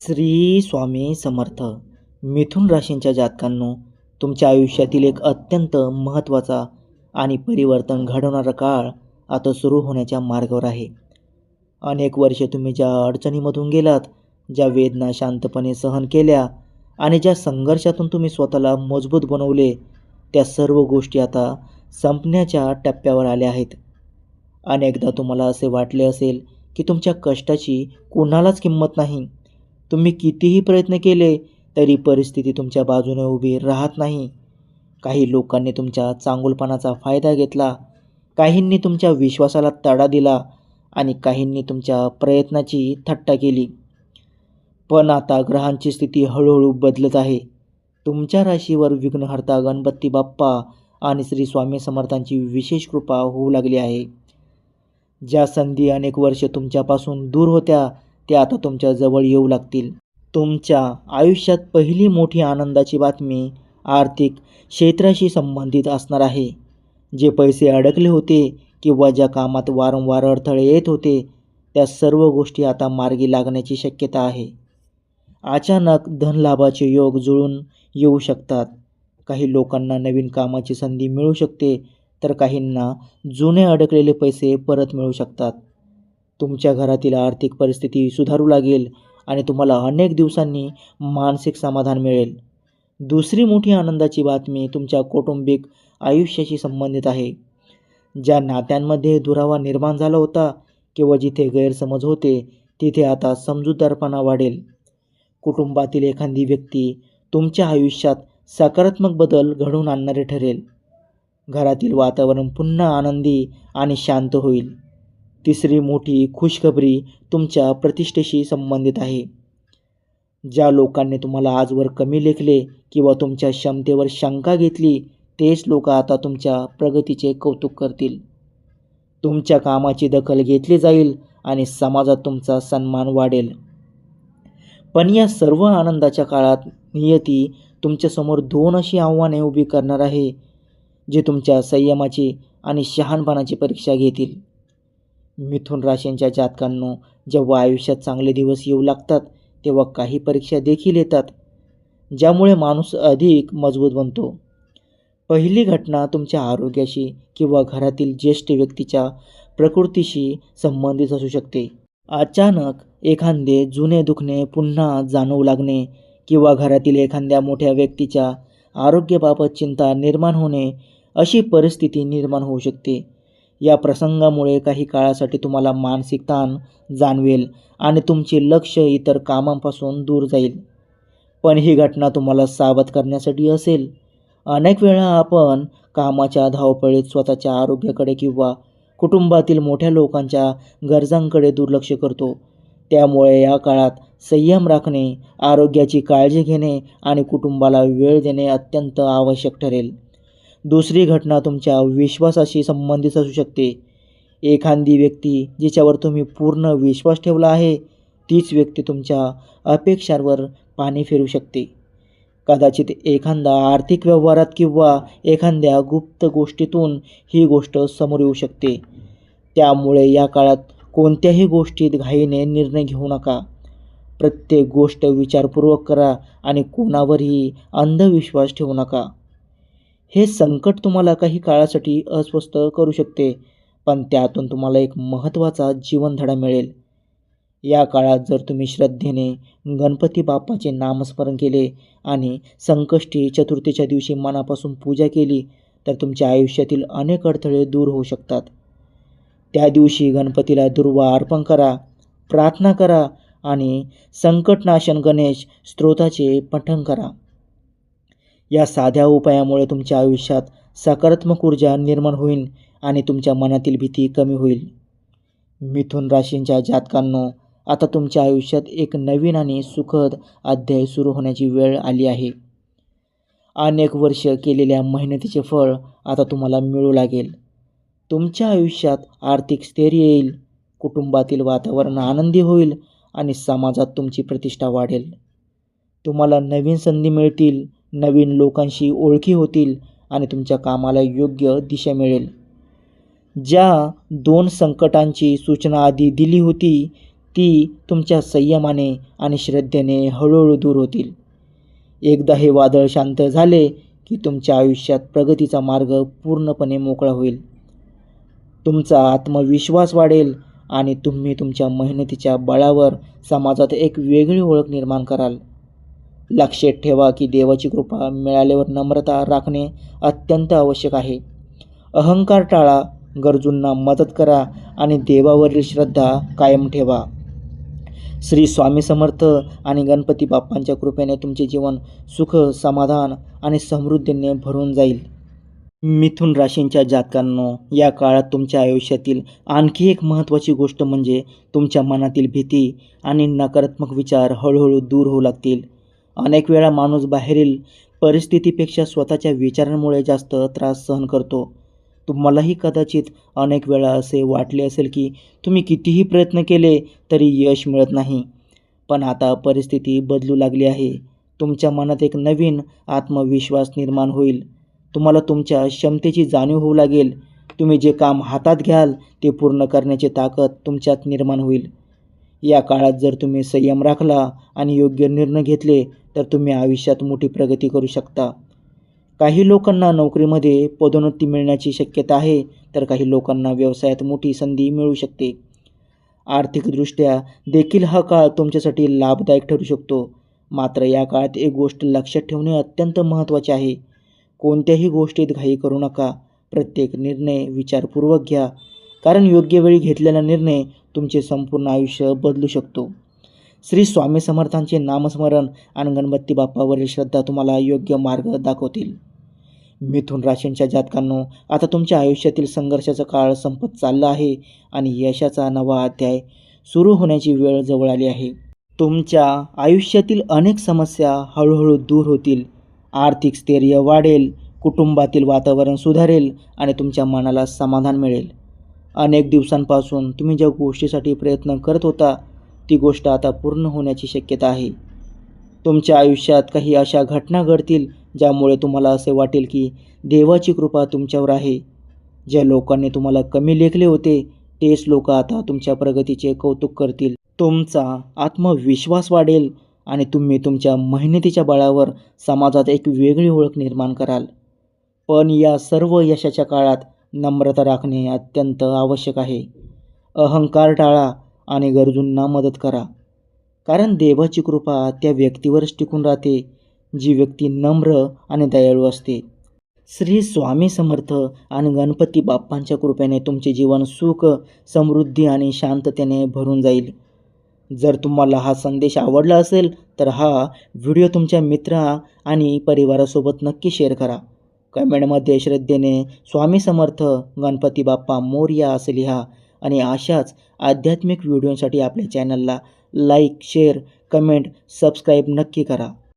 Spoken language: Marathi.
श्री स्वामी समर्थ. मिथुन राशींच्या जातकांनो, तुमच्या आयुष्यातील एक अत्यंत महत्त्वाचा आणि परिवर्तन घडवणारा काळ आता सुरू होण्याच्या मार्गावर आहे. अनेक वर्षे तुम्ही ज्या अडचणीमधून गेलात, ज्या वेदना शांतपणे सहन केल्या आणि ज्या संघर्षातून तुम्ही स्वतःला मजबूत बनवले, त्या सर्व गोष्टी आता संपण्याच्या टप्प्यावर आल्या आहेत. अनेकदा तुम्हाला असे वाटले असेल की तुमच्या कष्टाची कोणालाच किंमत नाही. तुम्ही कितीही प्रयत्न केले तरी परिस्थिती तुमच्या बाजूने उभी राहत नाही. काही लोकांनी तुमच्या चांगुलपणाचा फायदा घेतला, काहींनी तुमच्या विश्वासाला तडा दिला आणि काहींनी तुमच्या प्रयत्नाची थट्टा केली. पण आता ग्रहांची स्थिती हळूहळू बदलत आहे. तुमच्या राशीवर विघ्नहर्ता गणपती बाप्पा आणि श्री स्वामी समर्थांची विशेष कृपा होऊ लागली आहे. ज्या संधी अनेक वर्षे तुमच्यापासून दूर होत्या, त्या आता तुमच्या जवळ येऊ लागतील. तुमच्या आयुष्यात पहिली मोठी आनंदाची बातमी आर्थिक क्षेत्राशी संबंधित असणार आहे. जे पैसे अडकले होते किंवा ज्या कामात वारंवार अडथळे येत होते, त्या सर्व गोष्टी आता मार्गी लागण्याची शक्यता आहे. अचानक धनलाभाचे योग जुळून येऊ शकतात. काही लोकांना नवीन कामाची संधी मिळू शकते, तर काहींना जुने अडकलेले पैसे परत मिळू शकतात. तुमच्या घरातील आर्थिक परिस्थिती सुधारू लागेल आणि तुम्हाला अनेक दिवसांनी मानसिक समाधान मिळेल. दुसरी मोठी आनंदाची बातमी तुमच्या कौटुंबिक आयुष्याशी संबंधित आहे. ज्या नात्यांमध्ये दुरावा निर्माण झाला होता किंवा जिथे गैरसमज होते, तिथे आता समजूतदारपणा वाढेल. कुटुंबातील एखादी व्यक्ती तुमच्या आयुष्यात सकारात्मक बदल घडवून आणणारे ठरेल. घरातील वातावरण पुन्हा आनंदी आणि शांत होईल. तिसरी मोठी खुशखबरी तुमच्या प्रतिष्ठेशी संबंधित आहे. ज्या लोकांनी तुम्हाला आजवर कमी लेखले किंवा तुमच्या क्षमतेवर शंका घेतली, तेच लोक आता तुमच्या प्रगतीचे कौतुक करतील. तुमच्या कामाची दखल घेतली जाईल आणि समाजात तुमचा सन्मान वाढेल. पण या सर्व आनंदाच्या काळात नियती तुमच्यासमोर दोन अशी आव्हाने उभी करणार आहे, जे तुमच्या संयमाची आणि शहाणपणाची परीक्षा घेतील. मिथुन राशींच्या जातकांनो, जेव्हा आयुष्यात चांगले दिवस येऊ लागतात, तेव्हा काही परीक्षा देखील येतात, ज्यामुळे माणूस अधिक मजबूत बनतो. पहिली घटना तुमच्या आरोग्याशी किंवा घरातील ज्येष्ठ व्यक्तीच्या प्रकृतीशी संबंधित असू शकते. अचानक एखादे जुने दुखणे पुन्हा जाणवू लागणे किंवा घरातील एखाद्या मोठ्या व्यक्तीच्या आरोग्याबाबत चिंता निर्माण होणे, अशी परिस्थिती निर्माण होऊ शकते. या प्रसंगामुळे काही काळासाठी तुम्हाला मानसिक ताण जाणवेल आणि तुमचे लक्ष इतर कामांपासून दूर जाईल. पण ही घटना तुम्हाला सावध करण्यासाठी असेल. अनेक वेळा आपण कामाच्या धावपळीत स्वतःच्या आरोग्याकडे किंवा कुटुंबातील मोठ्या लोकांच्या गरजांकडे दुर्लक्ष करतो. त्यामुळे या काळात संयम राखणे, आरोग्याची काळजी घेणे आणि कुटुंबाला वेळ देणे अत्यंत आवश्यक ठरेल. दुसरी घटना तुमच्या विश्वासाशी संबंधित असू शकते. एखादी व्यक्ती जिच्यावर तुम्ही पूर्ण विश्वास ठेवला आहे, तीच व्यक्ती तुमच्या अपेक्षांवर पाणी फिरवू शकते. कदाचित एखादा आर्थिक व्यवहारात किंवा एखाद्या गुप्त गोष्टीतून ही गोष्ट समोर येऊ शकते. त्यामुळे या काळात कोणत्याही गोष्टीत घाईने निर्णय घेऊ नका. प्रत्येक गोष्ट विचारपूर्वक करा आणि कोणावरही अंधविश्वास ठेवू नका. हे संकट तुम्हाला काही काळासाठी अस्वस्थ करू शकते, पण त्यातून तुम्हाला एक महत्त्वाचा जीवनधडा मिळेल. या काळात जर तुम्ही श्रद्धेने गणपती बाप्पाचे नामस्मरण केले आणि संकष्टी चतुर्थीच्या दिवशी मनापासून पूजा केली, तर तुमच्या आयुष्यातील अनेक अडथळे दूर होऊ शकतात. त्या दिवशी गणपतीला दुर्वा अर्पण करा, प्रार्थना करा आणि संकटनाशन गणेश स्तोत्राचे पठण करा. या साध्या उपायामुळे तुमच्या आयुष्यात सकारात्मक ऊर्जा निर्माण होईल आणि तुमच्या मनातील भीती कमी होईल. मिथुन राशींच्या जातकांनो, आता तुमच्या आयुष्यात एक नवीन आणि सुखद अध्याय सुरू होण्याची वेळ आली आहे. अनेक वर्ष केलेल्या मेहनतीचे फळ आता तुम्हाला मिळू लागेल. तुमच्या आयुष्यात आर्थिक स्थैर्य येईल, कुटुंबातील वातावरण आनंदी होईल आणि समाजात तुमची प्रतिष्ठा वाढेल. तुम्हाला नवीन संधी मिळतील, नवीन लोकांशी ओळखी होतील आणि तुमच्या कामाला योग्य दिशा मिळेल. ज्या दोन संकटांची सूचना आधी दिली होती, ती तुमच्या संयमाने आणि श्रद्धेने हळूहळू दूर होतील. एकदा हे वादळ शांत झाले की तुमच्या आयुष्यात प्रगतीचा मार्ग पूर्णपणे मोकळा होईल. तुमचा आत्मविश्वास वाढेल आणि तुम्ही तुमच्या मेहनतीच्या बळावर समाजात एक वेगळी ओळख निर्माण कराल. लक्षात ठेवा की देवाची कृपा मिळाल्यावर नम्रता राखणे अत्यंत आवश्यक आहे. अहंकार टाळा, गरजूंना मदत करा आणि देवावरील श्रद्धा कायम ठेवा. श्री स्वामी समर्थ आणि गणपती बाप्पांच्या कृपेने तुमचे जीवन सुख, समाधान आणि समृद्धीने भरून जाईल. मिथुन राशींच्या जातकांनो, या काळात तुमच्या आयुष्यातील आणखी एक महत्त्वाची गोष्ट म्हणजे तुमच्या मनातील भीती आणि नकारात्मक विचार हळूहळू दूर होऊ लागतील. अनेक वेळा माणूस बाहेरील परिस्थितीपेक्षा स्वतःच्या विचारांमुळे जास्त त्रास सहन करतो. तुम्हालाही कदाचित अनेक वेळा असे वाटले असेल की तुम्ही कितीही प्रयत्न केले तरी यश मिळत नाही. पण आता परिस्थिती बदलू लागली आहे. तुमच्या मनात एक नवीन आत्मविश्वास निर्माण होईल. तुम्हाला तुमच्या क्षमतेची जाणीव होऊ लागेल. तुम्ही जे काम हातात घ्याल ते पूर्ण करण्याची ताकद तुमच्यात निर्माण होईल. या काळात जर तुम्ही संयम राखला आणि योग्य निर्णय घेतले तर तुम्ही आयुष्यात मोठी प्रगती करू शकता. काही लोकांना नोकरीमध्ये पदोन्नती मिळण्याची शक्यता आहे, तर काही लोकांना व्यवसायात मोठी संधी मिळू शकते. आर्थिकदृष्ट्या देखील हा काळ तुमच्यासाठी लाभदायक ठरू शकतो. मात्र या काळात एक गोष्ट लक्षात ठेवणे अत्यंत महत्त्वाचे आहे. कोणत्याही गोष्टीत घाई करू नका. प्रत्येक निर्णय विचारपूर्वक घ्या, कारण योग्य वेळी घेतलेला निर्णय तुमचे संपूर्ण आयुष्य बदलू शकतो. श्री स्वामी समर्थांचे नामस्मरण आणि गणपती बाप्पावरील श्रद्धा तुम्हाला योग्य मार्ग दाखवतील. मिथुन राशींच्या जातकांनो, आता तुमच्या आयुष्यातील संघर्षाचा काळ संपत चालला आहे आणि यशाचा नवा अध्याय सुरू होण्याची वेळ जवळ आली आहे. तुमच्या आयुष्यातील अनेक समस्या हळूहळू दूर होतील. आर्थिक स्थैर्य वाढेल, कुटुंबातील वातावरण सुधारेल आणि तुमच्या मनाला समाधान मिळेल. अनेक दिवसांपासून तुम्ही ज्या गोष्टीसाठी प्रयत्न करत होता ती गोष्ट आता पूर्ण होण्याची शक्यता आहे. तुमच्या आयुष्यात काही अशा घटना घडतील ज्यामुळे तुम्हाला असे वाटेल की देवाची कृपा तुमच्यावर आहे. ज्या लोकांनी तुम्हाला कमी लेखले होते तेच लोक आता तुमच्या प्रगतीचे कौतुक करतील. तुमचा आत्मविश्वास वाढेल आणि तुम्ही तुमच्या मेहनतीच्या बळावर समाजात एक वेगळी ओळख निर्माण कराल. पण या सर्व यशाच्या काळात नम्रता राखणे अत्यंत आवश्यक आहे. अहंकार टाळा आणि गरजूंना मदत करा, कारण देवाची कृपा त्या व्यक्तीवरच टिकून राहते जी व्यक्ती नम्र आणि दयाळू असते. श्री स्वामी समर्थ आणि गणपती बाप्पांच्या कृपेने तुमचे जीवन सुख, समृद्धी आणि शांततेने भरून जाईल. जर तुम्हाला हा संदेश आवडला असेल तर हा व्हिडिओ तुमच्या मित्र आणि परिवारासोबत नक्की शेअर करा. कमेंटमध्ये श्रद्धेने स्वामी समर्थ गणपती बाप्पा मोरया असे लिहा आणि अशाच आध्यात्मिक व्हिडिओसाठी आपल्या चॅनलला लाईक, शेअर, कमेंट, सबस्क्राईब नक्की करा.